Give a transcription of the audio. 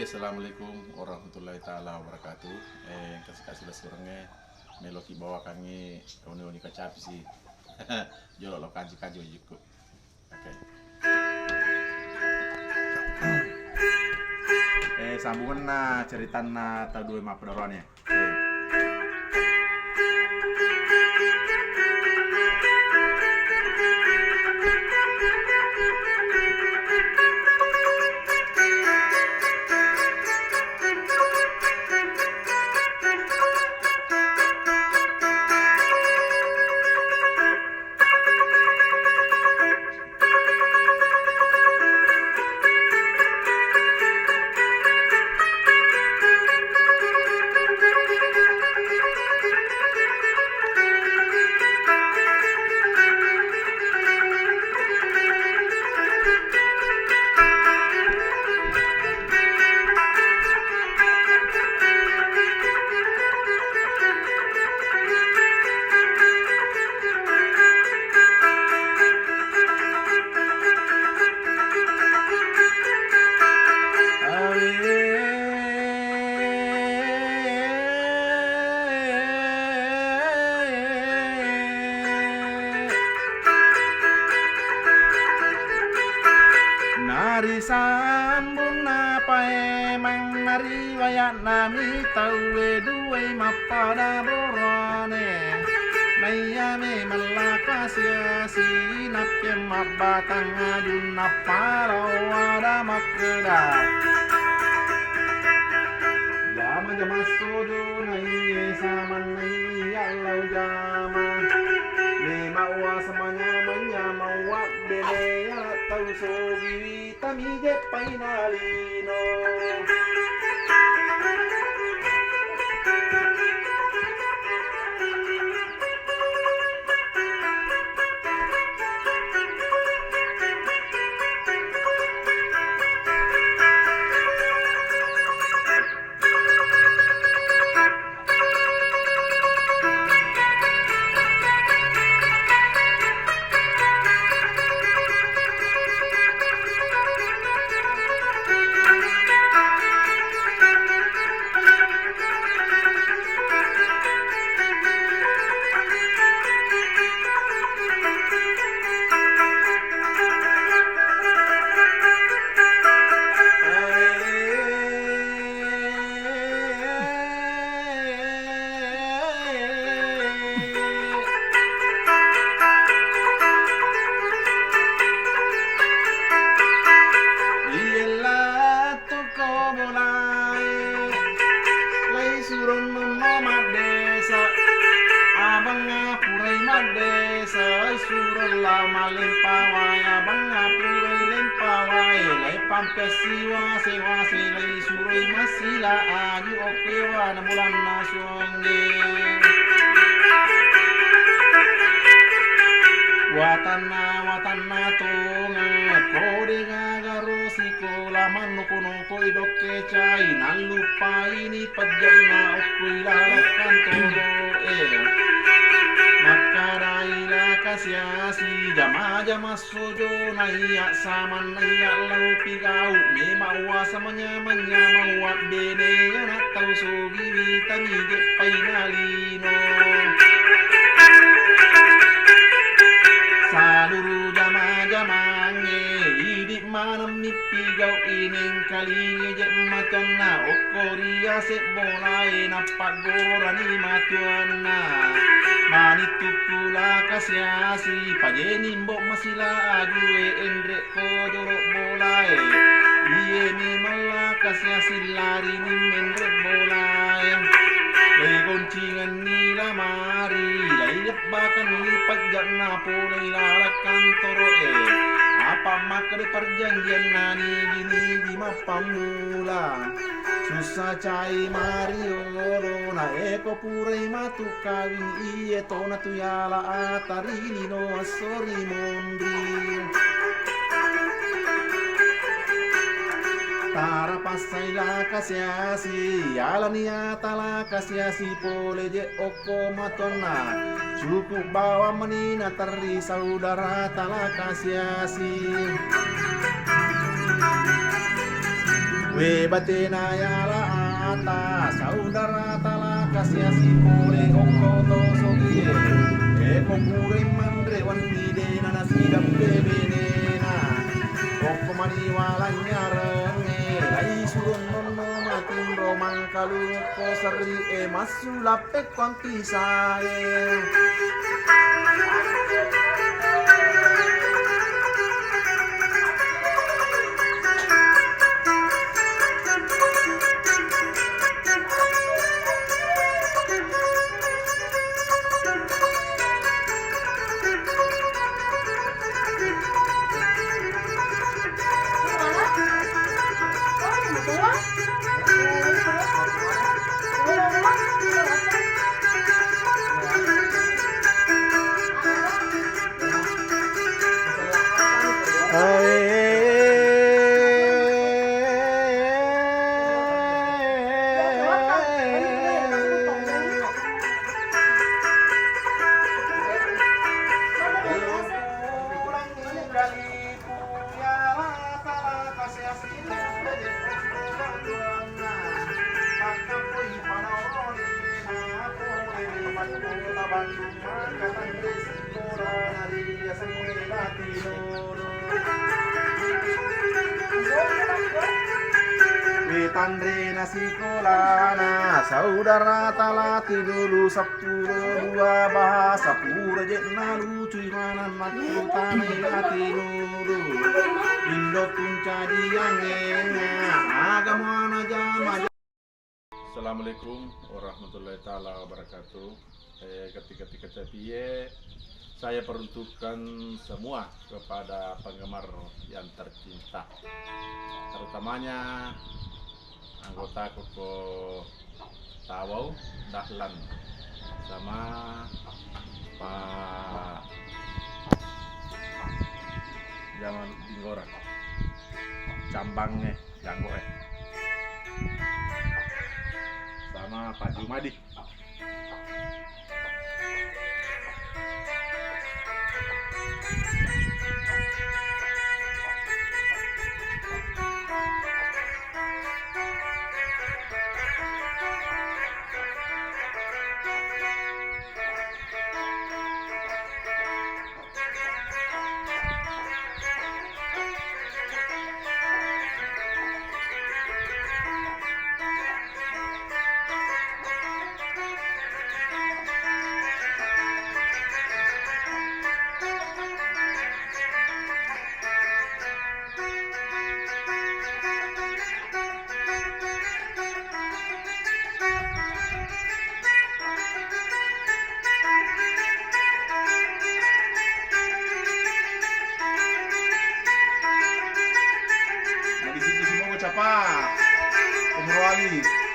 Assalamualaikum warahmatullahi taala wabarakatuh. Kasih surangnya meloki bawa kange uni kacapi sih. Jolo lo kaji jiku. Oke. Sambungan na cerita na tadu ma pedorannya. Nari sambun apa emang nari wayak nami tawe duwe mapada borane Nayame malaka siasi napke mabatang adun naparaw ada makeda Jama jama sodo naiye saman naiye allau jama Lima uwa samanya manya mawak bene ya tau sogi tamige painalino Malempawai abang apurai lempawai lepam kesiwa sewa selai surai masila aju okewa na bulan nasonge watana tonga kode gagaro sikola manukuno koidoke cai nalupa ini pajana okuilalakan toro Makaraila kasyasi jama sojo naiya saman naiya lau pigau memawa samanya mawa bene yana tau sogi vitamige painalino Saluru jama-jamange hidik manam mipigau ining kalinge jek matonna okoria sek bolai napak gorani matuana Manitukula kasyasi pajeni mbok masila ajue endrek ko jorok bolai Iye mi mala kasyasi lari ni mendrek bolai Legoncingan nila mari Lailip bakan lipat jak napo Lailalakan toro Apa maka de perjanjian nani gini di mapamula Susah cai Mario na eko purai matu kawin iye tona tuyala atari lino asori mondri Tara pasai la kasyasi ala niata la kasyasi pole je oko matona cukup bawa menina teri saudara tala kasyasi We batena yala ata saudara tala kasya si pore ongko to sogie e kokure mandre wan pide na nasidam bebena ongko mani walanya renge lai surun nono matin romang kalu ko seri e masulape kwanti sae Tandre nasi kolana saudara talati dulu sepuluh dua bahasa pura jetna lucu mana matu tani hati nuru Indo punca diangenga agama jama. Assalamualaikum warahmatullahi taala wabarakatuh. Ketika piye saya peruntukkan semua kepada penggemar yang tercinta, terutamanya anggota Koko Tawau Dahlan sama Pak Jamal Dinggora Cambangnya Janggo sama Pak Jumadi. Capa, Umroali.